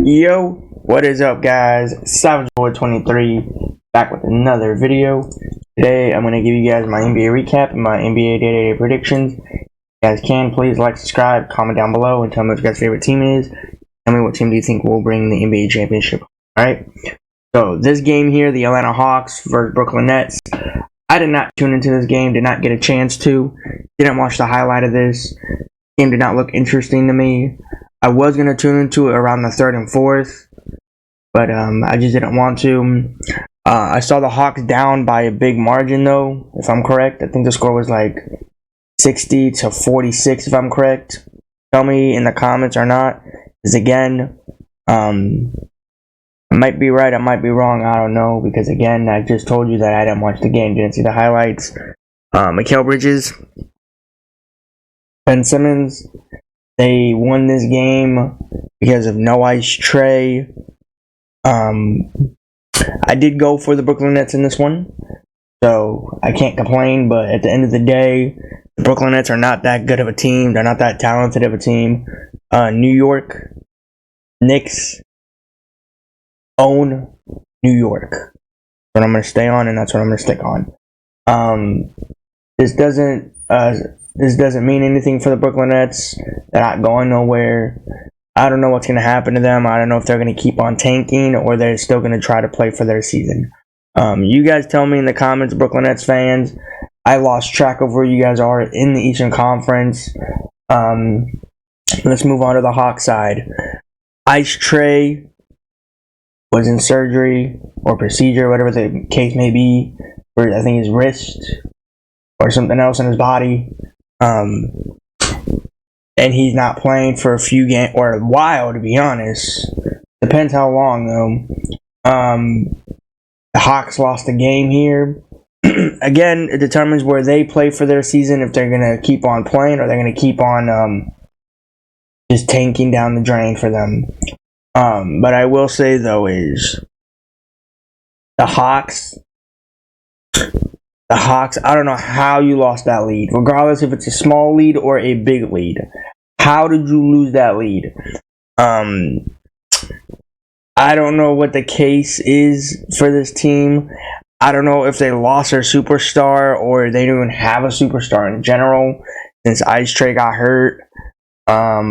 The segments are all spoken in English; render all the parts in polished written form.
Yo, what is up, guys? SavageBoy23 back with another video. Today, I'm going to give you guys my NBA recap and my NBA day-to-day predictions. If you guys can, please like, subscribe, comment down below, and tell me what your guys' favorite team is. Tell me what team do you think will bring the NBA championship. Alright, so this game here, the Atlanta Hawks versus Brooklyn Nets. I did not tune into this game, did not get a chance to, didn't watch the highlight of this. Game did not look interesting to me. I was going to tune into it around the 3rd and 4th, but I just didn't want to. I saw the Hawks down by a big margin, though, if I'm correct. I think the score was like 60-46, if I'm correct. Tell me in the comments or not. Because again, I might be right, I might be wrong, I don't know. Because again, I just told you that I didn't watch the game, didn't see the highlights. Mikal Bridges, Ben Simmons, they won this game because of no ice Trey. I did go for the Brooklyn Nets in this one, so I can't complain, but at the end of the day, the Brooklyn Nets are not that good of a team. They're not that talented of a team. New York Knicks own New York. That's what I'm going to stay on, and that's what I'm going to stick on. This doesn't mean anything for the Brooklyn Nets. They're not going nowhere. I don't know what's going to happen to them. I don't know if they're going to keep on tanking or they're still going to try to play for their season. You guys tell me in the comments, Brooklyn Nets fans. I lost track of where you guys are in the Eastern Conference. Let's move on to the Hawks side. Ice Trey was in surgery or procedure, whatever the case may be, for I think his wrist or something else in his body. And he's not playing for a few games or a while, to be honest. Depends how long, though. The Hawks lost a game here. Again, it determines where they play for their season, if they're going to keep on playing or they're going to keep on just tanking down the drain for them. But I will say, though, is the Hawks, I don't know how you lost that lead, regardless if it's a small lead or a big lead. How did you lose that lead? I don't know what the case is for this team. I don't know if they lost their superstar or they don't even have a superstar in general since Ice Trey got hurt. I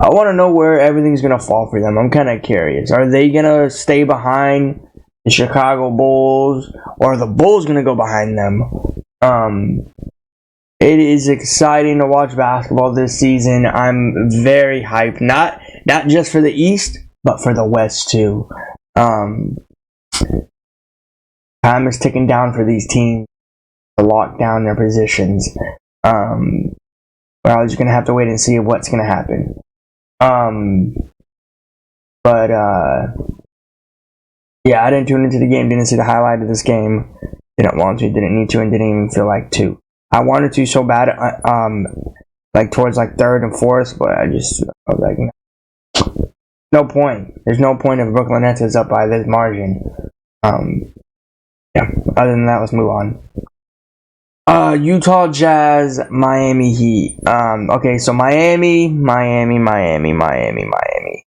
want to know where everything's going to fall for them. I'm kind of curious. Are they going to stay behind the Chicago Bulls, or are the Bulls going to go behind them? It is exciting to watch basketball this season. I'm very hyped, not just for the East, but for the West too. Time is ticking down for these teams to lock down their positions. We're all just going to have to wait and see what's going to happen. Yeah, I didn't tune into the game, didn't see the highlight of this game, didn't want to, didn't need to, and didn't even feel like to. I wanted to so bad, like towards like 3rd and 4th, but I was like, no point. There's no point if Brooklyn Nets is up by this margin. Yeah, other than that, let's move on. Utah Jazz, Miami Heat. Okay, so Miami.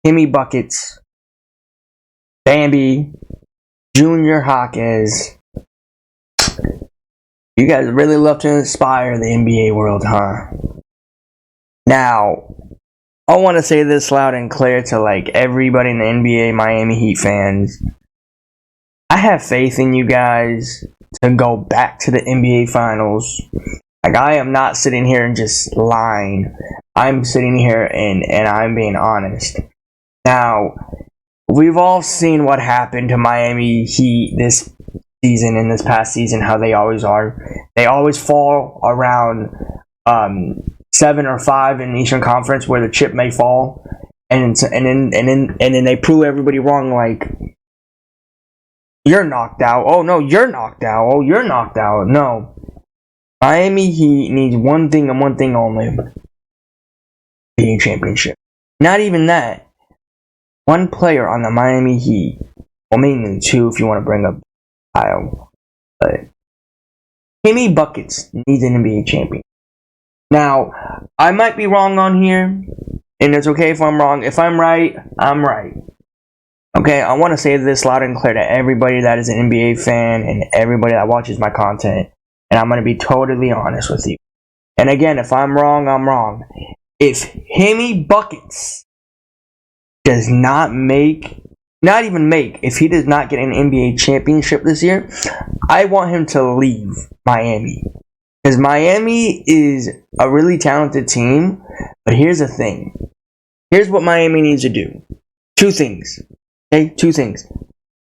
Jimmy Buckets, Bambi, Junior Hawkins. You guys really love to inspire the NBA world, huh? Now, I want to say this loud and clear to like everybody in the NBA, Miami Heat fans. I have faith in you guys to go back to the NBA Finals. Like, I am not sitting here and just lying. I'm sitting here and I'm being honest. Now, we've all seen what happened to Miami Heat this season and this past season, how they always are. They always fall around 7 or 5 in the Eastern Conference where the chip may fall, and then they prove everybody wrong. Like, you're knocked out. Oh no, you're knocked out. Oh, you're knocked out. No, Miami Heat needs one thing and one thing only: NBA championship. Not even that. One player on the Miami Heat, well, mainly 2 if you want to bring up Kyle, but Jimmy Buckets needs an NBA champion. Now, I might be wrong on here. And it's okay if I'm wrong. If I'm right, I'm right. Okay, I want to say this loud and clear to everybody that is an NBA fan and everybody that watches my content. And I'm going to be totally honest with you. And again, if I'm wrong, I'm wrong. If Hemi Buckets does not make, not even make, if he does not get an NBA championship this year, I want him to leave Miami. Because Miami is a really talented team. But here's the thing. Here's what Miami needs to do. Two things. Okay, two things.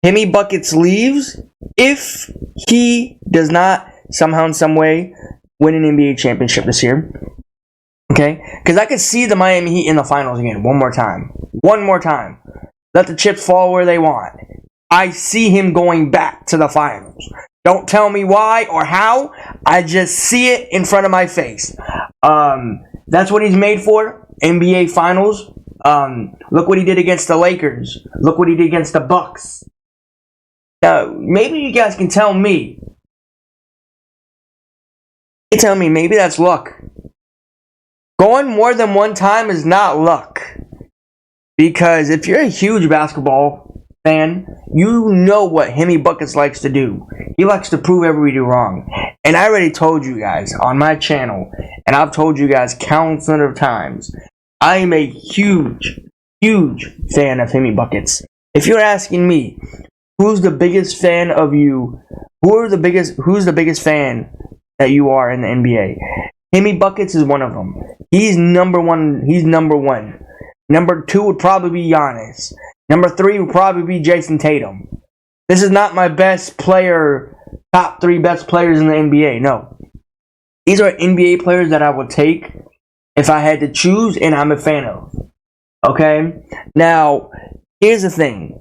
Hemi Buckets leaves if he does not somehow in some way win an NBA championship this year. Okay? Because I could see the Miami Heat in the finals again. One more time. One more time. Let the chips fall where they want. I see him going back to the finals. Don't tell me why or how. I just see it in front of my face. That's what he's made for. NBA finals. Look what he did against the Lakers. Look what he did against the Bucks. Now, maybe you guys can tell me. You tell me, maybe that's luck. Going more than one time is not luck. Because if you're a huge basketball fan, you know what Hemi Buckets likes to do. He likes to prove everybody wrong. And I already told you guys on my channel, and I've told you guys countless of times, I am a huge, huge fan of Hemi Buckets. If you're asking me, who's the biggest fan of you? Who's the biggest fan that you are in the NBA? Hemi Buckets is one of them. He's number one. Number 2 would probably be Giannis. Number 3 would probably be Jason Tatum. This is not my best player, top 3 best players in the NBA. No. These are NBA players that I would take if I had to choose, and I'm a fan of. Okay? Now, here's the thing.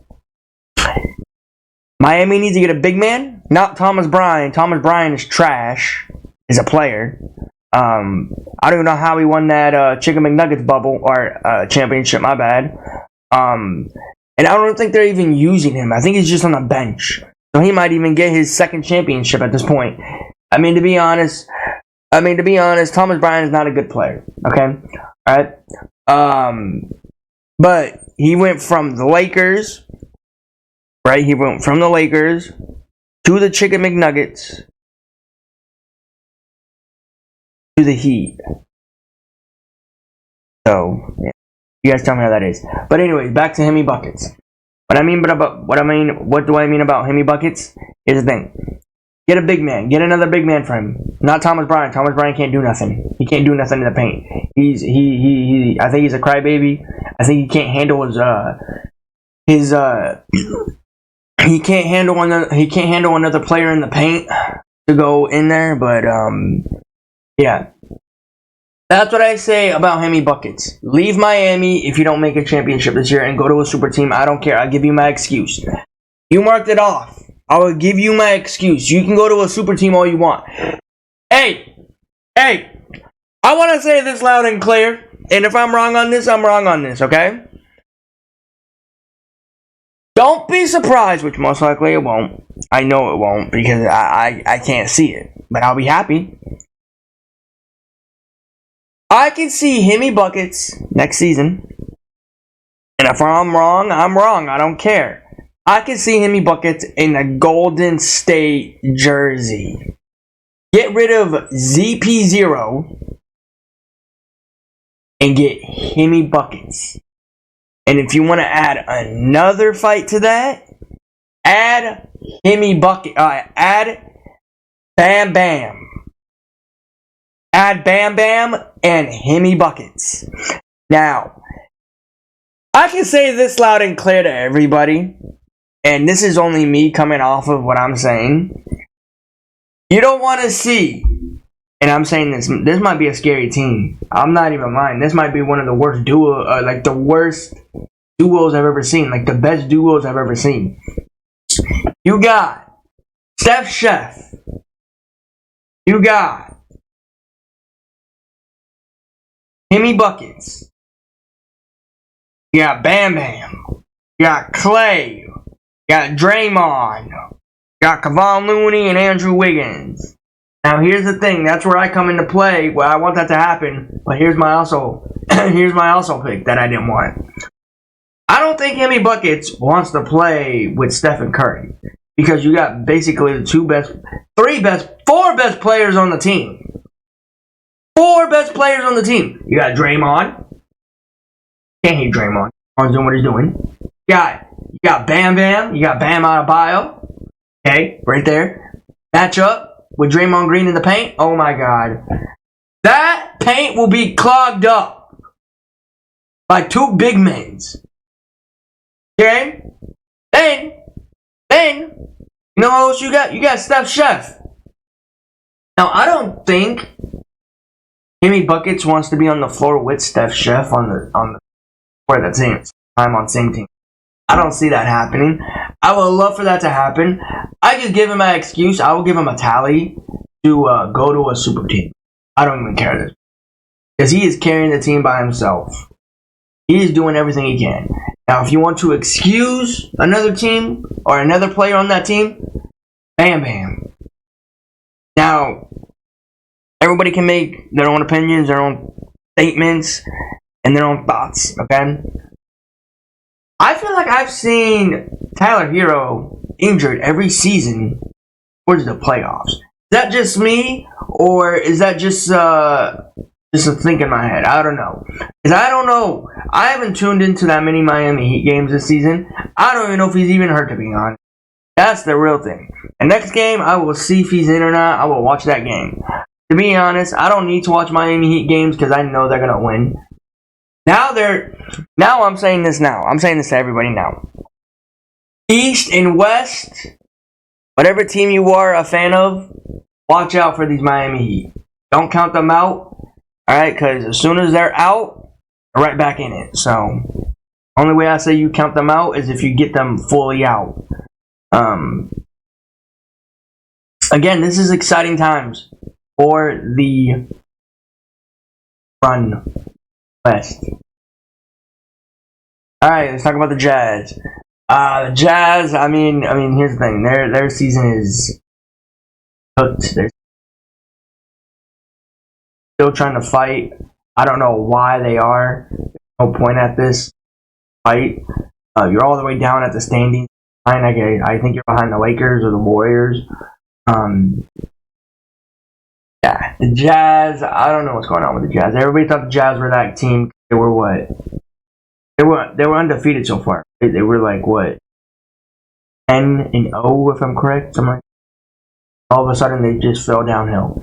Miami needs to get a big man, not Thomas Bryant. Thomas Bryant is trash as a player. I don't even know how he won that Chicken McNuggets bubble, or championship, my bad. And I don't think they're even using him. I think he's just on the bench. So he might even get his second championship at this point. I mean, to be honest, Thomas Bryant is not a good player. Okay? Alright? But he went from the Lakers, right? He went from the Lakers to the Chicken McNuggets to the Heat. So, yeah. You guys tell me how that is. But anyways, back to Hemi Buckets. What do I mean about Hemi Buckets? Here's the thing. Get a big man. Get another big man for him. Not Thomas Bryant. Thomas Bryant can't do nothing. He can't do nothing in the paint. I think he's a crybaby. I think he can't handle he can't handle another player in the paint to go in there, but yeah. That's what I say about Hemi Buckets. Leave Miami if you don't make a championship this year and go to a super team. I don't care. I'll give you my excuse. You marked it off. I will give you my excuse. You can go to a super team all you want. Hey, I want to say this loud and clear. And if I'm wrong on this, I'm wrong on this, okay? Don't be surprised, which most likely it won't. I know it won't because I can't see it. But I'll be happy. I can see Hemi Buckets next season. And if I'm wrong, I'm wrong. I don't care. I can see Hemi Buckets in a Golden State jersey. Get rid of ZP0 and get Hemi Buckets. And if you want to add another fight to that, add Hemi Bucket. Add Bam Bam. Add Bam Bam and Hemi Buckets. Now, I can say this loud and clear to everybody, and this is only me coming off of what I'm saying. You don't want to see, and I'm saying this might be a scary team. I'm not even lying. This might be one of the worst the worst duos I've ever seen. Like the best duos I've ever seen. You got Steph Chef. You got Hemi Buckets. You got Bam Bam. You got Clay. You got Draymond. You got Kevon Looney and Andrew Wiggins. Now here's the thing. That's where I come into play. Well, I want that to happen, but here's my also pick that I didn't want. I don't think Jimmy Buckets wants to play with Stephen Curry because you got basically the four best players on the team. Four best players on the team. You got Draymond. Can't hate Draymond. Draymond's doing what he's doing. You got Bam Bam. You got Bam Adebayo. Okay, right there. Match up with Draymond Green in the paint. Oh my God. That paint will be clogged up by two big men. Okay? Then, you know what else you got? You got Steph Chef. Now, I don't think Jimmy Buckets wants to be on the floor with Steph Chef on the for the team. I'm on same team. I don't see that happening. I would love for that to happen. I just give him an excuse. I will give him a tally to go to a super team. I don't even care this. Because he is carrying the team by himself. He is doing everything he can. Now, if you want to excuse another team or another player on that team, Bam Bam. Now, everybody can make their own opinions, their own statements, and their own thoughts, okay? I feel like I've seen Tyler Hero injured every season towards the playoffs. Is that just me, or is that just a think in my head? I don't know. Because I don't know. I haven't tuned into that many Miami Heat games this season. I don't even know if he's even hurt, to be honest. That's the real thing. And next game, I will see if he's in or not. I will watch that game. To be honest, I don't need to watch Miami Heat games because I know they're going to win. Now I'm saying this now. I'm saying this to everybody now. East and West, whatever team you are a fan of, watch out for these Miami Heat. Don't count them out. Alright, because as soon as they're out, they're right back in it. So, only way I say you count them out is if you get them fully out. Again, this is exciting times for the Run West. Alright, let's talk about the Jazz. The Jazz, I mean, here's the thing. Their season is cooked. They're still trying to fight. I don't know why they are. There's no point at this fight. You're all the way down at the standings. I think you're behind the Lakers or the Warriors. Yeah, the Jazz. I don't know what's going on with the Jazz. Everybody thought the Jazz were that team. They were what? They were undefeated so far. They were like what? 10-0, if I'm correct. Something like that. All of a sudden, they just fell downhill.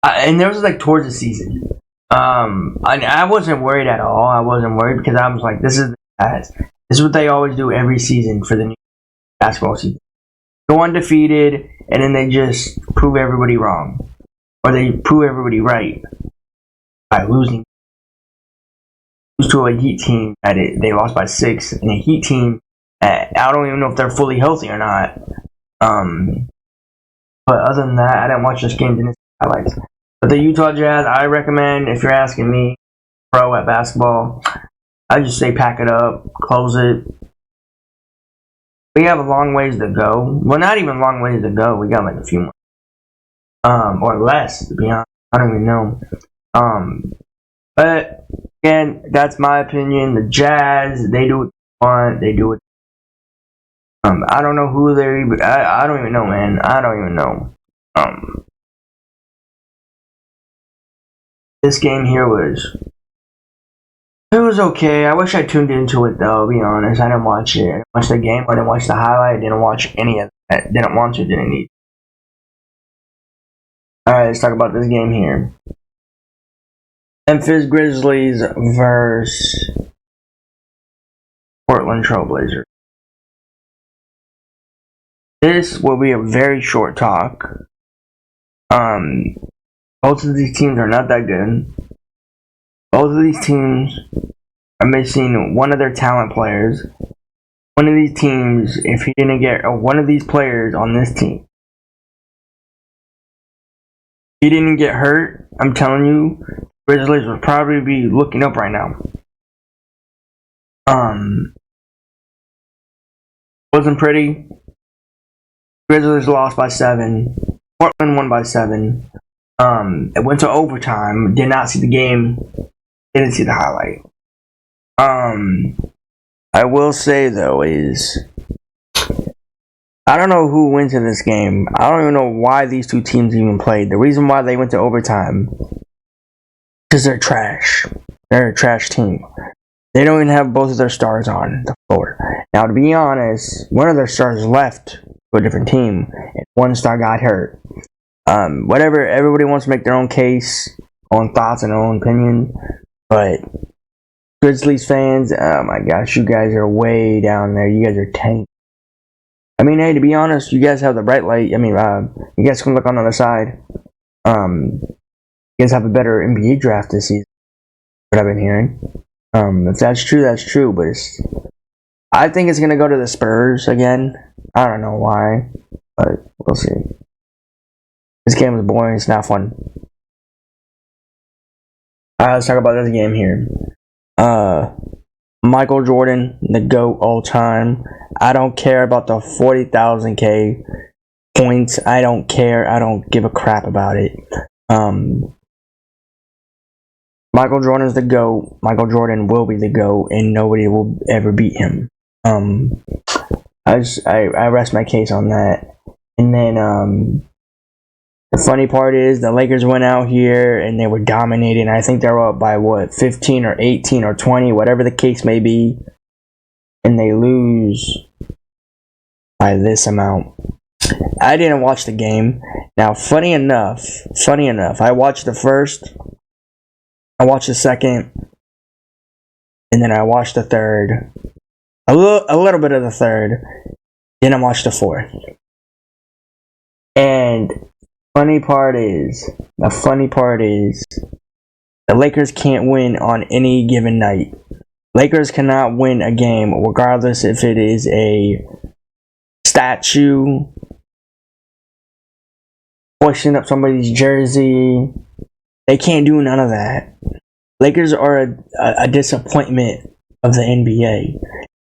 And there was like towards the season. I wasn't worried at all. I wasn't worried because I was like, this is the Jazz. This is what they always do every season for the new basketball season. Go undefeated, and then they just prove everybody wrong. Or they prove everybody right by losing. Lose to a Heat team that they lost by 6, and a Heat team I don't even know if they're fully healthy or not. But other than that, I didn't watch this game. Didn't see highlights. But the Utah Jazz, I recommend, if you're asking me, pro at basketball, I just say pack it up, close it. We have a long ways to go. Well, not even long ways to go. We got like a few more. Or less, to be honest. I don't even know. But, again, that's my opinion. The Jazz, they do what they want. They do what I don't know who they're even... I don't even know, man. I don't even know. This game here was... It was okay. I wish I tuned into it, though, to be honest. I didn't watch it. I didn't watch the game. I didn't watch the highlight. I didn't watch any of that. Didn't want to. Didn't need. Alright, let's talk about this game here. Memphis Grizzlies versus Portland Trailblazers. This will be a very short talk. Both of these teams are not that good. Both of these teams are missing one of their talent players. One of these teams, if he didn't get one of these players on this team, he didn't get hurt, I'm telling you, Grizzlies would probably be looking up right now. Wasn't pretty. Grizzlies lost by 7. Portland won by 7. It went to overtime. Did not see the game. Didn't see the highlight. I will say though is I don't know who wins in this game. I don't even know why these two teams even played. The reason why they went to overtime because they're trash. They're a trash team. They don't even have both of their stars on the floor. Now, to be honest, one of their stars left to a different team, and one star got hurt. Whatever, everybody wants to make their own case, own thoughts, and their own opinion, but Grizzlies fans, oh my gosh, you guys are way down there. You guys are tanked. I mean, hey, to be honest, you guys have the bright light. I mean, you guys can look on the other side. You guys have a better NBA draft this season. What I've been hearing. If that's true, that's true. But I think it's gonna go to the Spurs again. I don't know why, but we'll see. This game was boring. It's not fun. Alright, let's talk about this game here. Michael Jordan, the GOAT all time. I don't care about the 40,000 points. I don't care. I don't give a crap about it. Michael Jordan is the GOAT. Michael Jordan will be the GOAT, and nobody will ever beat him. I rest my case on that. And then the funny part is the Lakers went out here and they were dominating. I think they were up by 15 or 18 or 20, whatever the case may be, and they lose by this amount. I didn't watch the game. Now, funny enough, I watched the first. I watched the second, and then I watched the third, a little bit of the third, then I watched the fourth. And the funny part is, the Lakers can't win on any given night. Lakers cannot win a game, regardless if it is a statue, pushing up somebody's jersey. They can't do none of that. Lakers are a disappointment of the NBA.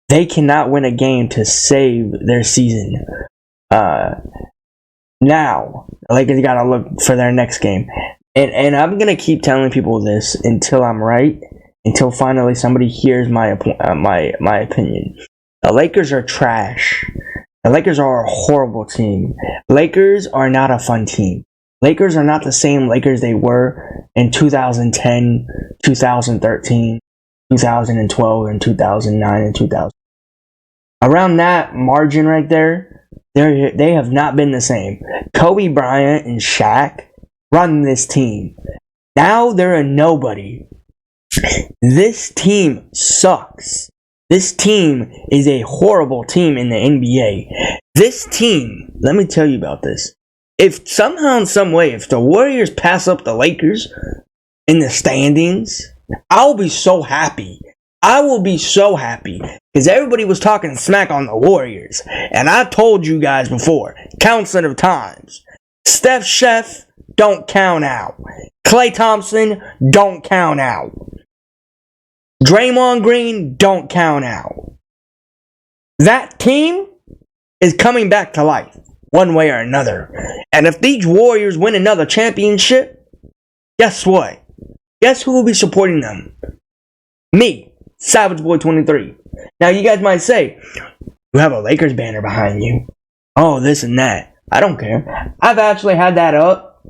They cannot win a game to save their season. Now, the Lakers got to look for their next game. And I'm going to keep telling people this until I'm right, until finally somebody hears my opinion. The Lakers are trash. The Lakers are a horrible team. Lakers are not a fun team. Lakers are not the same Lakers they were in 2010, 2013, 2012, and 2009 and 2000. Around that margin right there, they have not been the same. Kobe Bryant and Shaq run this team. Now they're a nobody. This team sucks. This team is a horrible team in the NBA. This team, let me tell you about this. If somehow in some way, if the Warriors pass up the Lakers in the standings, I'll be so happy. I will be so happy. Because everybody was talking smack on the Warriors. And I told you guys before, countless of times, Steph Chef, don't count out. Klay Thompson, don't count out. Draymond Green, don't count out. That team is coming back to life, one way or another. And if these Warriors win another championship, guess what? Guess who will be supporting them? Me, Savage Boy 23. Now you guys might say, you have a Lakers banner behind you. Oh, this and that. I don't care. I've actually had that up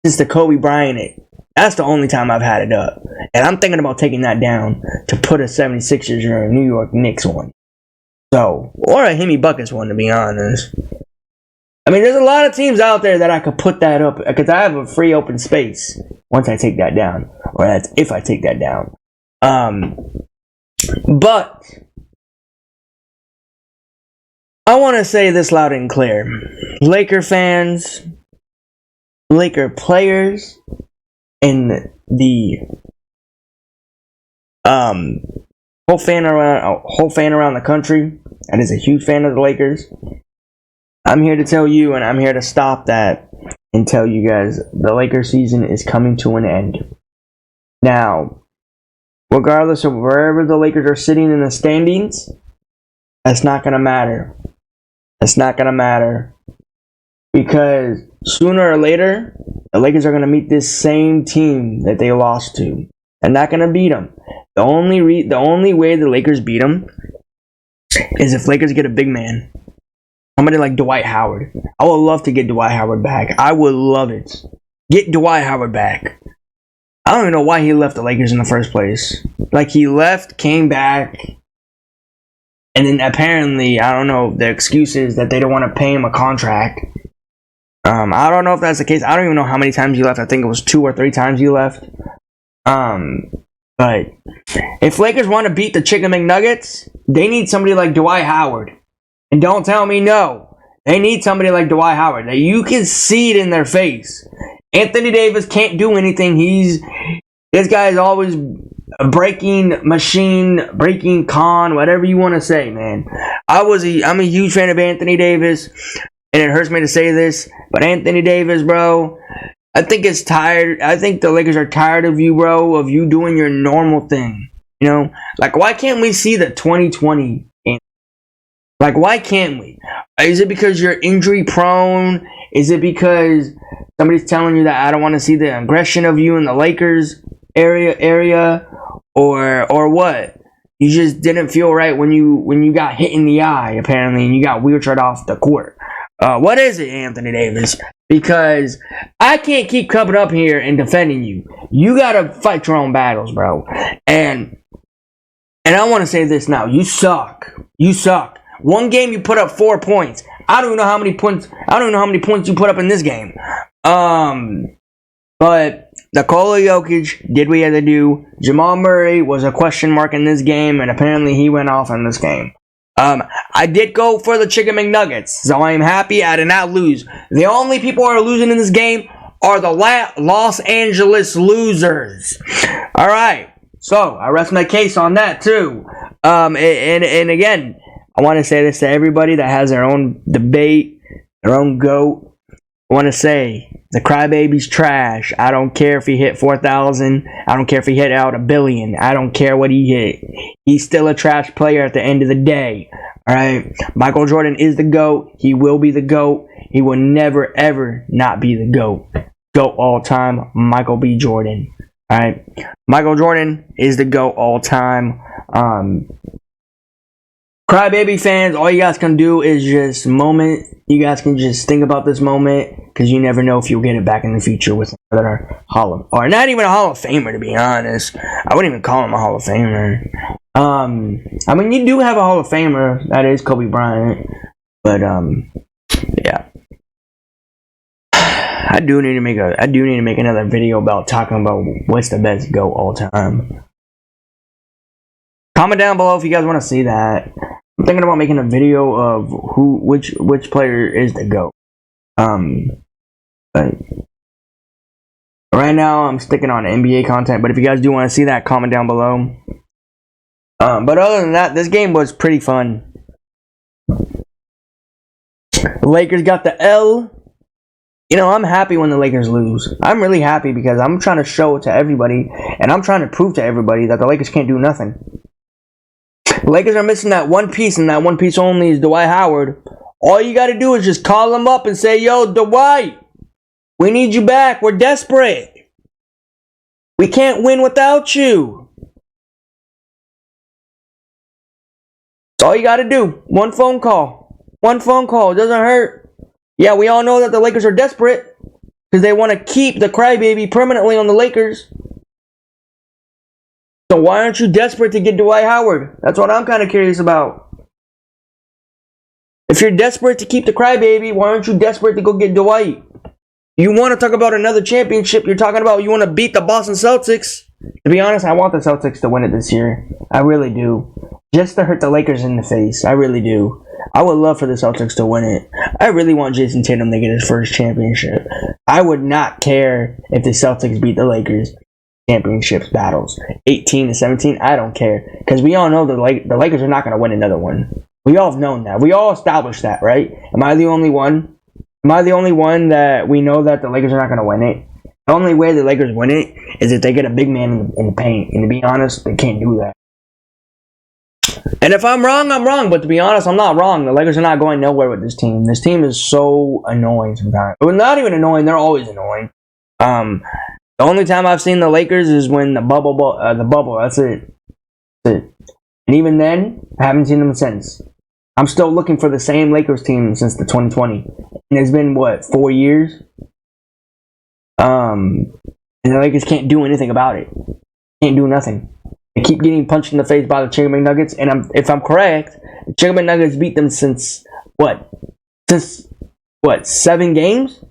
since the Kobe Bryant. That's the only time I've had it up. And I'm thinking about taking that down to put a 76ers or a New York Knicks one. So, or a Hemi Buckets one, to be honest. I mean, there's a lot of teams out there that I could put that up, because I have a free open space once I take that down. Or that's if I take that down. But I want to say this loud and clear. Laker fans, Laker players, and the whole fan around the country that is a huge fan of the Lakers. I'm here to tell you, and I'm here to stop that and tell you guys the Lakers season is coming to an end. Now, regardless of wherever the Lakers are sitting in the standings, that's not going to matter. That's not going to matter. Because sooner or later, the Lakers are going to meet this same team that they lost to. They're not going to beat them. The only way the Lakers beat them is if Lakers get a big man. Somebody like Dwight Howard. I would love to get Dwight Howard back. I would love it. Get Dwight Howard back. I don't even know why he left the Lakers in the first place. Like, he left, came back, and then apparently, I don't know, the excuse is that they don't want to pay him a contract. I don't know if that's the case. I don't even know how many times he left. I think it was 2 or 3 times he left. But if Lakers want to beat the Chicken McNuggets, they need somebody like Dwight Howard. And don't tell me no. They need somebody like Dwight Howard. That you can see it in their face. Anthony Davis can't do anything. This guy is always a breaking machine, breaking con, whatever you want to say, man. I'm a huge fan of Anthony Davis, and it hurts me to say this, but Anthony Davis, bro, I think it's tired. I think the Lakers are tired of you, bro, of you doing your normal thing. You know, like, why can't we see the 2020? Like, why can't we? Is it because you're injury prone? Is it because somebody's telling you that I don't want to see the aggression of you in the Lakers area, or what? You just didn't feel right when you got hit in the eye, apparently, and you got wheelchaired off the court. What is it, Anthony Davis? Because I can't keep coming up here and defending you. You gotta fight your own battles, bro. And I want to say this now. You suck. You suck. One game you put up 4 points. I don't know how many points you put up in this game. But Nikola Jokic did what he had to do. Jamal Murray was a question mark in this game, and apparently he went off in this game. I did go for the Chicken McNuggets, so I am happy I did not lose. The only people who are losing in this game are the Los Angeles losers. All right, so I rest my case on that too. And again, I want to say this to everybody that has their own debate, their own GOAT. I want to say, the crybaby's trash. I don't care if he hit 4,000. I don't care if he hit out 1 billion. I don't care what he hit. He's still a trash player at the end of the day. Alright? Michael Jordan is the GOAT. He will be the GOAT. He will never, ever not be the GOAT. GOAT all time, Michael B. Jordan. Alright? Michael Jordan is the GOAT all time. Crybaby fans, all you guys can do is just moment. You guys can just think about this moment, because you never know if you'll get it back in the future with another or not even a Hall of Famer, to be honest. I wouldn't even call him a Hall of Famer. I mean, you do have a Hall of Famer, that is Kobe Bryant, but yeah. I do need to make another video about talking about what's the best GOAT all time. Comment down below if you guys want to see that. I'm thinking about making a video of which player is the GOAT. But right now I'm sticking on NBA content. But if you guys do want to see that, comment down below. But other than that, this game was pretty fun. The Lakers got the L. You know, I'm happy when the Lakers lose. I'm really happy because I'm trying to show it to everybody, and I'm trying to prove to everybody that the Lakers can't do nothing. The Lakers are missing that one piece, and that one piece only is Dwight Howard. All you got to do is just call him up and say, "Yo, Dwight, we need you back. We're desperate. We can't win without you." That's all you got to do. One phone call. One phone call. It doesn't hurt. Yeah, we all know that the Lakers are desperate because they want to keep the crybaby permanently on the Lakers. So why aren't you desperate to get Dwight Howard? That's what I'm kind of curious about. If you're desperate to keep the crybaby, why aren't you desperate to go get Dwight? You want to talk about another championship? You're talking about you want to beat the Boston Celtics? To be honest, I want the Celtics to win it this year. I really do. Just to hurt the Lakers in the face. I really do. I would love for the Celtics to win it. I really want Jason Tatum to get his first championship. I would not care if the Celtics beat the Lakers. Championships battles 18-17, I don't care, because we all know the Lakers are not going to win another one. We all have known that. We all established that, right? Am I the only one? Am I the only one that we know that the Lakers are not going to win it? The only way the Lakers win it is if they get a big man in the paint, and to be honest, they can't do that. And if I'm wrong, I'm wrong. But to be honest, I'm not wrong. The Lakers are not going nowhere with this team. This team is so annoying sometimes. Well, not even annoying. They're always annoying. The only time I've seen the Lakers is when the bubble. That's it. That's it. And even then, I haven't seen them since. I'm still looking for the same Lakers team since the 2020. And it's been, what, 4 years? And the Lakers can't do anything about it. Can't do nothing. They keep getting punched in the face by the Chicken McNuggets. And if I'm correct, the Chicken McNuggets beat them since, what? Since, what, 7 games?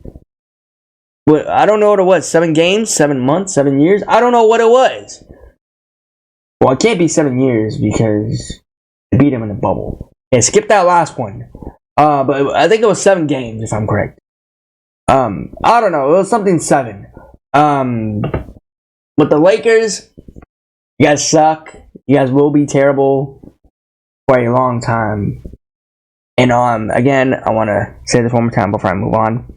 What, I don't know what it was. 7 games? 7 months? 7 years? I don't know what it was. Well, it can't be 7 years because they beat them in the bubble. Yeah, skip that last one. But I think it was 7 games, if I'm correct. I don't know. It was something 7. With the Lakers, you guys suck. You guys will be terrible for a long time. And again, I want to say this one more time before I move on.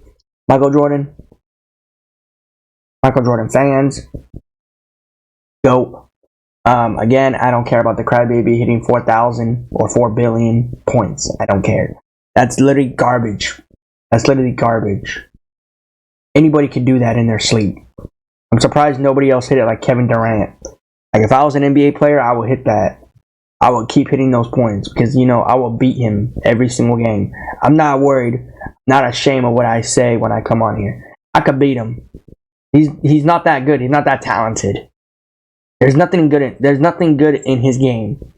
Michael Jordan fans, GOAT. Again, I don't care about the crybaby hitting 4,000 or 4 billion points. I don't care. That's literally garbage. Anybody could do that in their sleep. I'm surprised nobody else hit it like Kevin Durant. Like, if I was an NBA player, I would hit that. I would keep hitting those points because, I will beat him every single game. I'm not worried, not ashamed of what I say when I come on here. I could beat him. He's not that good. He's not that talented. There's nothing good in his game.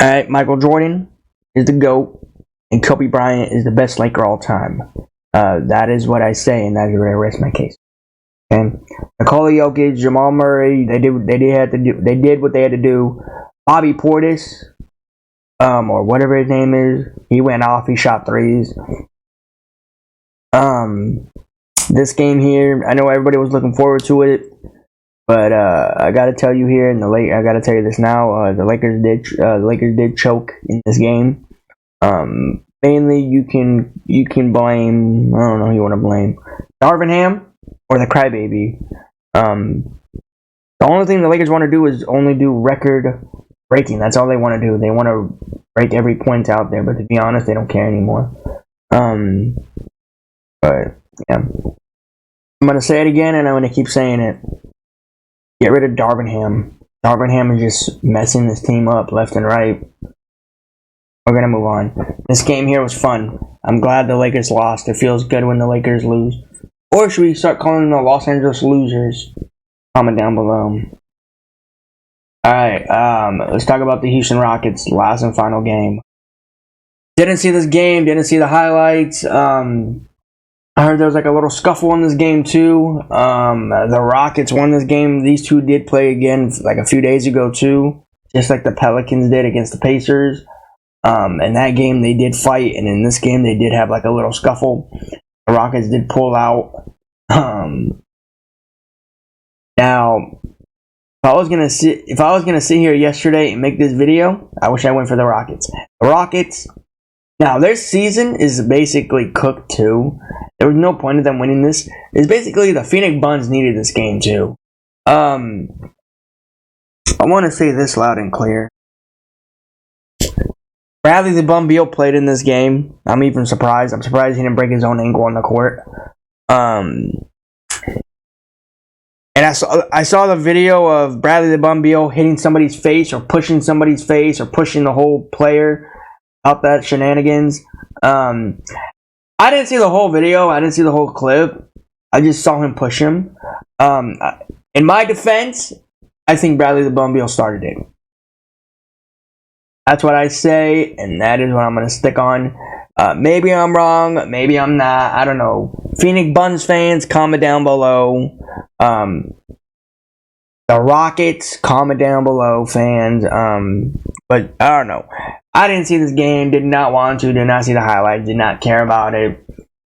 Alright, Michael Jordan is the GOAT, and Kobe Bryant is the best Laker all time. That is what I say, and that is where I rest my case. Okay, Nikola Jokic, Jamal Murray, they did what they had to do. Bobby Portis, or whatever his name is, he went off. He shot threes. This game here, I know everybody was looking forward to it, but I gotta tell you here, I gotta tell you this now. The Lakers did choke in this game. Mainly, you can blame, I don't know who you want to blame, Darvin Ham or the crybaby. The only thing the Lakers want to do is only do record breaking. That's all they want to do. They want to break every point out there, but to be honest, they don't care anymore. But yeah, I'm gonna say it again, and I'm gonna keep saying it. Get rid of Darvin Ham. Darvin Ham is just messing this team up left and right. We're gonna move on. This game here was fun. I'm glad the Lakers lost. It feels good when the Lakers lose. Or should we start calling them the Los Angeles Losers? Comment down below. Alright, let's talk about the Houston Rockets' last and final game. Didn't see this game, didn't see the highlights. I heard there was like a little scuffle in this game too. The Rockets won this game. These two did play again like a few days ago too, just like the Pelicans did against the Pacers. In that game they did fight, and in this game they did have like a little scuffle. The Rockets did pull out. Now, if I was gonna sit here yesterday and make this video, I wish I went for the Rockets. The Rockets. Now, their season is basically cooked too. There was no point in them winning this. It's basically the Phoenix Suns needed this game too. I want to say this loud and clear. Bradley the Bum Beal played in this game. I'm even surprised. I'm surprised he didn't break his own ankle on the court. And I saw the video of Bradley the Bum Beal hitting somebody's face or pushing somebody's face or pushing the whole player out that shenanigans. I didn't see the whole video. I didn't see the whole clip. I just saw him push him. In my defense, I think Bradley the Bum Beal started it. That's what I say, and that is what I'm going to stick on. Maybe I'm wrong. Maybe I'm not. I don't know. Phoenix Suns fans, comment down below. The Rockets, comment down below, fans. But I don't know. I didn't see this game. Did not want to. Did not see the highlights. Did not care about it.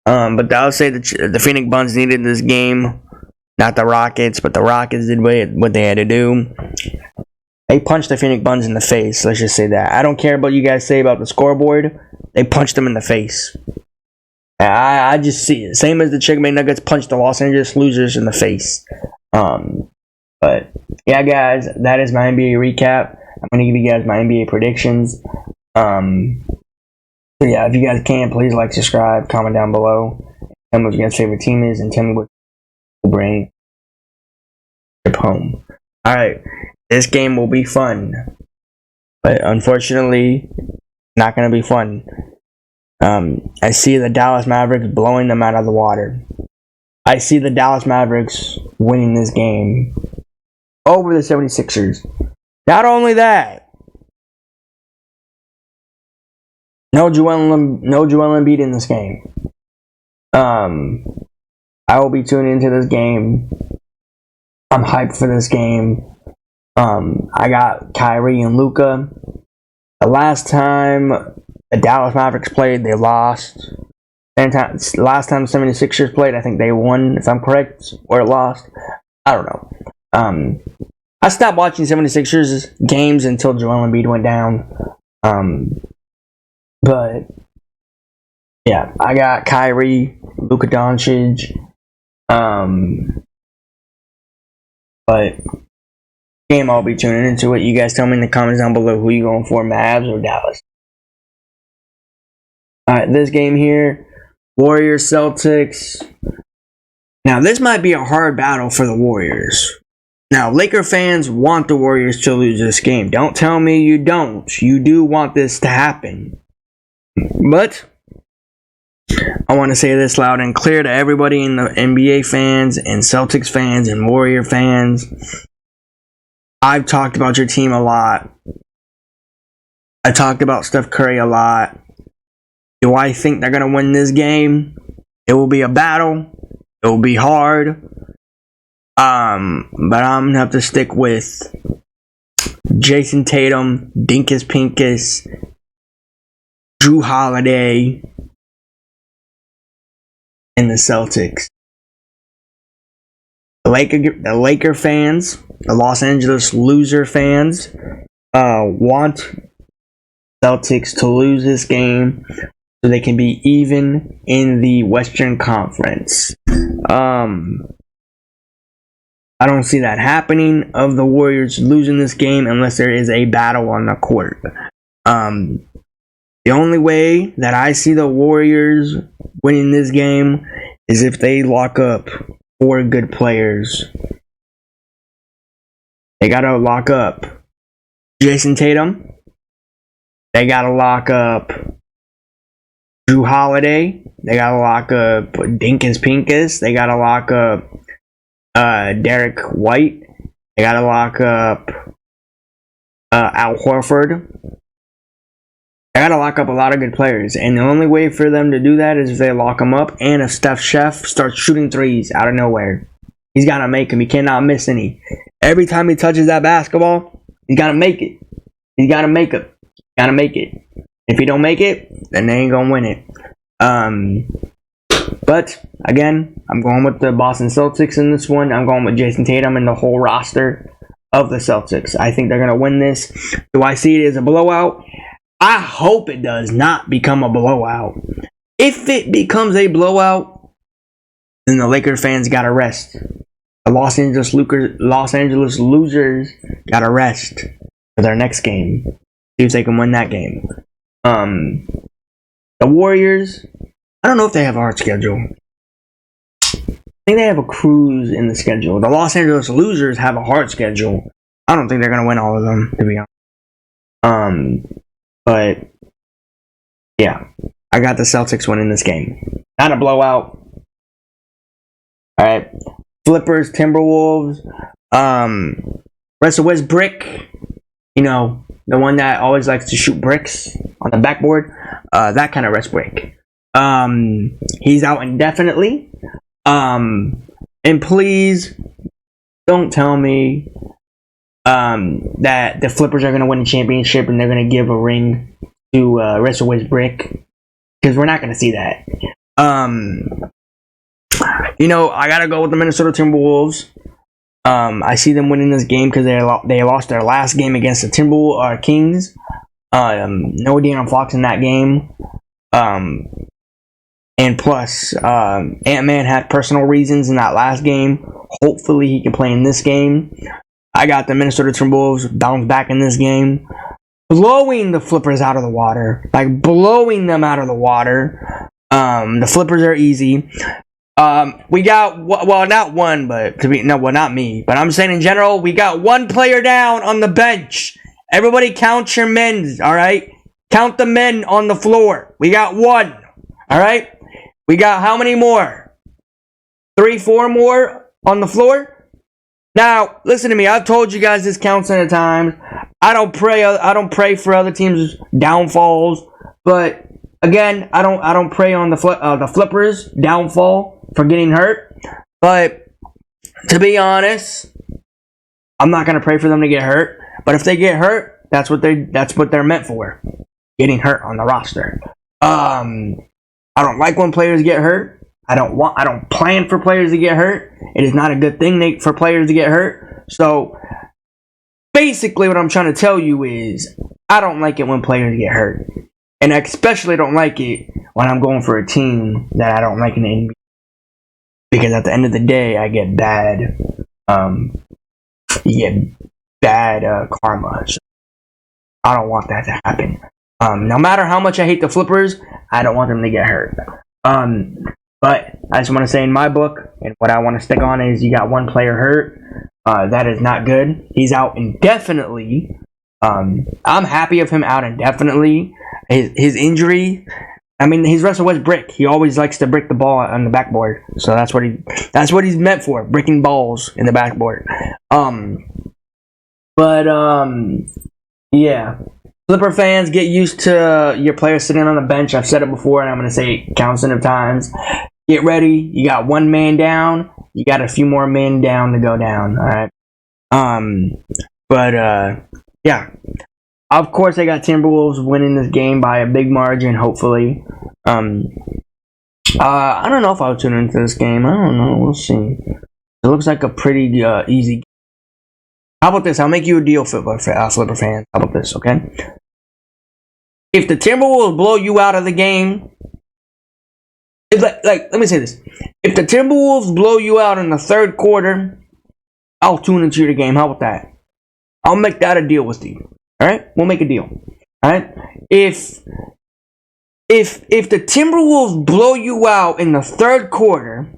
But I'll say the Phoenix Suns needed this game. Not the Rockets, but the Rockets did what they had to do. They punched the Phoenix Suns in the face. Let's just say that. I don't care what you guys say about the scoreboard. They punched them in the face. I just see it. Same as the Chicken McNuggets punched the Los Angeles Losers in the face. But yeah, guys, that is my NBA recap. I'm gonna give you guys my NBA predictions. So yeah, if you guys can, please like, subscribe, comment down below. Tell me what your guys' favorite team is, and tell me what will bring trip home. Alright, this game will be fun, but unfortunately, not gonna be fun. I see the Dallas Mavericks blowing them out of the water. I see the Dallas Mavericks winning this game over the 76ers. Not only that, no Joel Embiid in this game. I will be tuning into this game. I'm hyped for this game. I got Kyrie and Luka. The last time the Dallas Mavericks played, they lost. Last time the 76ers played, I think they won, if I'm correct, or lost. I don't know. I stopped watching 76ers games until Joel Embiid went down. But yeah, I got Kyrie, Luka Doncic. But game, I'll be tuning into it. You guys tell me in the comments down below who you going for, Mavs or Dallas. Alright, this game here, Warriors Celtics. Now, this might be a hard battle for the Warriors. Now, Laker fans want the Warriors to lose this game. Don't tell me you don't. You do want this to happen. But I want to say this loud and clear to everybody in the NBA fans and Celtics fans and Warrior fans. I've talked about your team a lot. I talked about Steph Curry a lot. Do I think they're going to win this game? It will be a battle. It will be hard. But I'm going to have to stick with Jason Tatum, Dinkus Pinkus, Jrue Holiday, and the Celtics. The Laker fans, the Los Angeles Loser fans, want Celtics to lose this game so they can be even in the Western Conference. I don't see that happening of the Warriors losing this game unless there is a battle on the court. The only way that I see the Warriors winning this game is if they lock up 4 good players. They gotta lock up Jason Tatum. They gotta lock up Jrue Holiday. They gotta lock up Dinkus Pinkus. They gotta lock up Derek White. They gotta lock up Al Horford. They gotta lock up a lot of good players, and the only way for them to do that is if they lock them up, and if Steph Chef starts shooting threes out of nowhere. He's gotta make them. He cannot miss any. Every time he touches that basketball, he's gotta make it. He's gotta make it. Gotta make it. If he don't make it, then they ain't gonna win it. But again, I'm going with the Boston Celtics in this one. I'm going with Jason Tatum and the whole roster of the Celtics. I think they're gonna win this. Do I see it as a blowout? I hope it does not become a blowout. If it becomes a blowout, then the Lakers fans gotta rest. The Los Angeles Losers gotta rest for their next game. See if they can win that game. The Warriors, I don't know if they have a hard schedule. I think they have a cruise in the schedule. The Los Angeles Losers have a hard schedule. I don't think they're gonna win all of them, to be honest. But yeah, I got the Celtics winning this game. Not a blowout. Alright. Flippers, Timberwolves, Russell Westbrook, you know, the one that always likes to shoot bricks on the backboard, that kind of Westbrook. He's out indefinitely. And please don't tell me that the Flippers are going to win the championship and they're going to give a ring to Russell Westbrook, because we're not going to see that. You know, I got to go with the Minnesota Timberwolves. I see them winning this game because they lost their last game against the Kings. No De'Aaron Fox in that game. And plus, Ant-Man had personal reasons in that last game. Hopefully he can play in this game. I got the Minnesota Timberwolves bounce back in this game, blowing the Flippers out of the water, like blowing them out of the water. The Flippers are easy. We got, well, not one, but not me, but I'm saying in general, we got one player down on the bench. Everybody count your men, all right? Count the men on the floor. We got one, all right? We got how many more? 3, 4 more on the floor? Now, listen to me. I've told you guys this countless of times. I don't pray for other teams' downfalls, but again, I don't pray on the Flippers' downfall for getting hurt. But to be honest, I'm not gonna pray for them to get hurt. But if they get hurt, that's what they're meant for, getting hurt on the roster. I don't like when players get hurt. I don't plan for players to get hurt. It is not a good thing for players to get hurt. So basically what I'm trying to tell you is I don't like it when players get hurt. And I especially don't like it when I'm going for a team that I don't like in the NBA. Because at the end of the day, I get bad karma. So I don't want that to happen. No matter how much I hate the Flippers, I don't want them to get hurt. But I just want to say in my book, and what I want to stick on is you got one player hurt. That is not good. He's out indefinitely. I'm happy of him out indefinitely. His injury, I mean, he's Russell Westbrook brick. He always likes to brick the ball on the backboard. So that's what he's meant for, bricking balls in the backboard. Yeah. Flipper fans, get used to your players sitting on the bench. I've said it before, and I'm going to say it countless of times. Get ready. You got one man down. You got a few more men down to go down. All right. Yeah. Of course, I got Timberwolves winning this game by a big margin. Hopefully. I don't know if I'll tune into this game. I don't know. We'll see. It looks like a pretty easy game. How about this? I'll make you a deal, Flipper fans. How about this, okay? If the Timberwolves blow you out of the game, let me say this. If the Timberwolves blow you out in the third quarter, I'll tune into your game. How about that? I'll make that a deal with you. All right? We'll make a deal. All right? If the Timberwolves blow you out in the third quarter,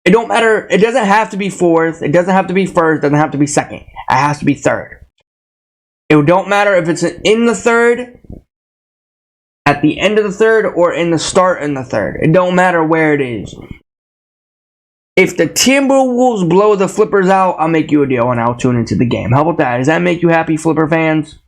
it don't matter. It doesn't have to be fourth. It doesn't have to be first. It doesn't have to be second. It has to be third. It don't matter if it's in the third, at the end of the third, or in the start in the third. It don't matter where it is. If the Timberwolves blow the Flippers out, I'll make you a deal and I'll tune into the game. How about that? Does that make you happy, Flipper fans?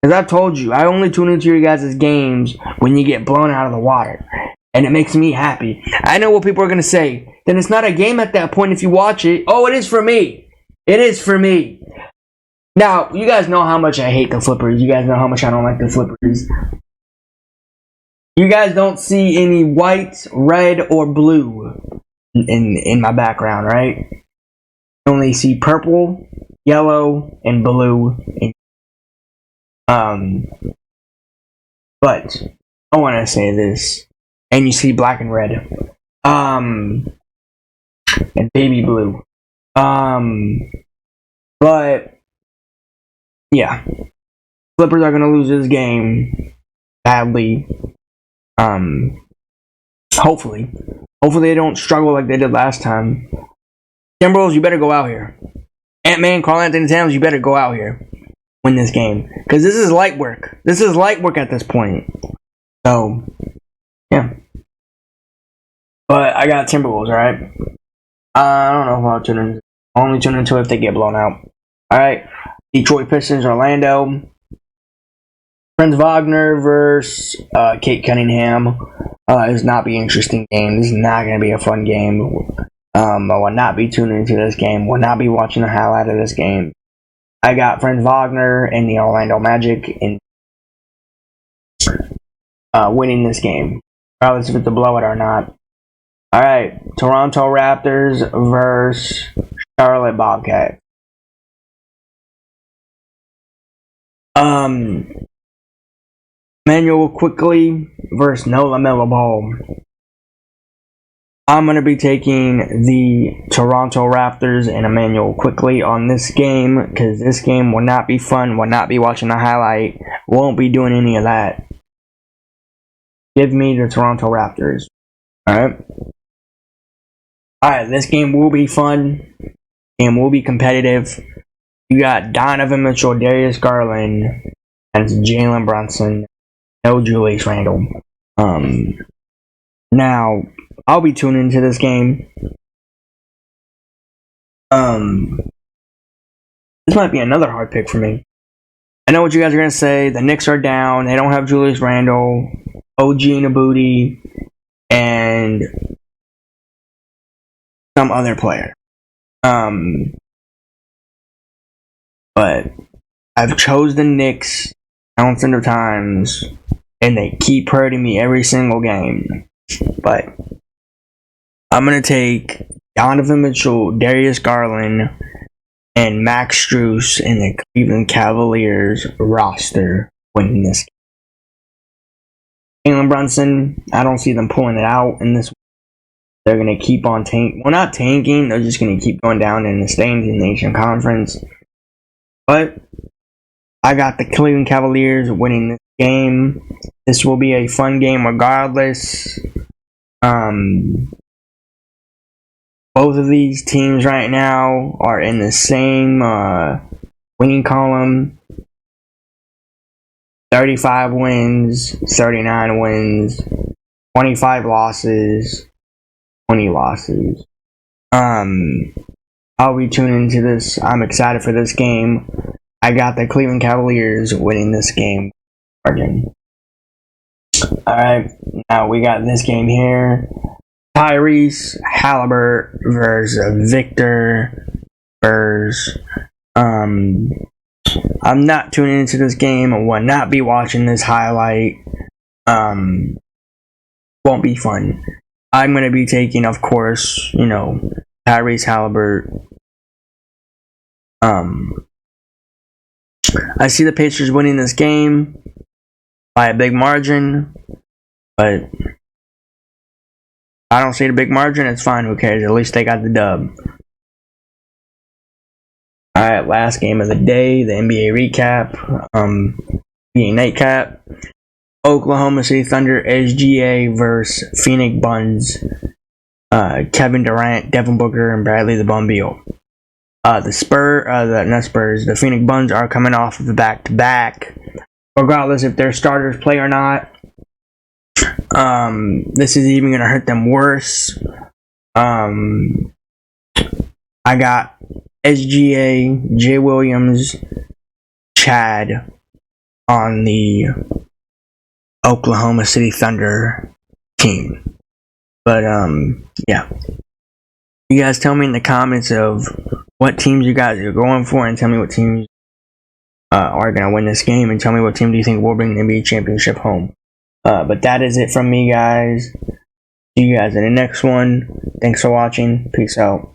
Because I've told you, I only tune into your guys' games when you get blown out of the water. And it makes me happy. I know what people are going to say. Then it's not a game at that point if you watch it. Oh, it is for me. It is for me. Now, you guys know how much I hate the Flippers. You guys know how much I don't like the Flippers. You guys don't see any white, red, or blue in my background, right? You only see purple, yellow, and blue. But I want to say this. And you see black and red. And baby blue. But yeah. Flippers are gonna lose this game badly. Hopefully they don't struggle like they did last time. Timberwolves, you better go out here. Ant-Man, Karl-Anthony Towns, you better go out here. Win this game. Because this is light work. This is light work at this point. So, yeah. But I got Timberwolves, alright? I don't know if I'll tune in. I'll only tune into it if they get blown out. Alright. Detroit Pistons, Orlando. Franz Wagner versus Kate Cunningham. This will not be an interesting game. This is not going to be a fun game. I will not be tuning into this game. Will not be watching the hell out of this game. I got Franz Wagner and the Orlando Magic in winning this game. Regardless if it's a blowout or not. Alright, Toronto Raptors versus Charlotte Bobcats. Emmanuel Quickley versus No LaMelo Ball. I'm going to be taking the Toronto Raptors and Emmanuel Quickley on this game, because this game will not be fun, will not be watching the highlight, won't be doing any of that. Give me the Toronto Raptors. Alright? Alright, this game will be fun, and will be competitive. You got Donovan Mitchell, Darius Garland, and Jalen Brunson. No Julius Randle. Now, I'll be tuning into this game. This might be another hard pick for me. I know what you guys are going to say. The Knicks are down. They don't have Julius Randle, OG Anunoby, and some other player. But I've chose the Knicks countless of times, and they keep hurting me every single game. But I'm going to take Donovan Mitchell, Darius Garland, and Max Strus in the Cleveland Cavaliers roster winning this game. Jalen Brunson, I don't see them pulling it out in this. They're going to keep on tanking. Well, not tanking. They're just going to keep going down in the standings in the Asian Conference. But I got the Cleveland Cavaliers winning this game. This will be a fun game regardless. Both of these teams right now are in the same winning column. 35 wins, 39 wins, 25 losses, 20 losses. I'll be tuning into this. I'm excited for this game. I got the Cleveland Cavaliers winning this game. Alright, now we got this game here. Tyrese Halliburton versus Victor Spurs. I'm not tuning into this game. I will not be watching this highlight. Won't be fun. I'm going to be taking, of course, Tyrese Halliburton. I see the Pacers winning this game by a big margin, but I don't see the big margin. It's fine. Who cares? At least they got the dub. Alright, last game of the day, the NBA recap. NBA nightcap. Oklahoma City Thunder SGA versus Phoenix Suns. Kevin Durant, Devin Booker, and Bradley the Bum Beal. The Phoenix Suns are coming off of the back-to-back. Regardless if their starters play or not. This is even going to hurt them worse. I got SGA, Jay Williams, Chad on the Oklahoma City Thunder team. But, yeah. You guys tell me in the comments of what teams you guys are going for, and tell me what teams are going to win this game, and tell me what team do you think will bring the NBA championship home. But that is it from me, guys. See you guys in the next one. Thanks for watching. Peace out.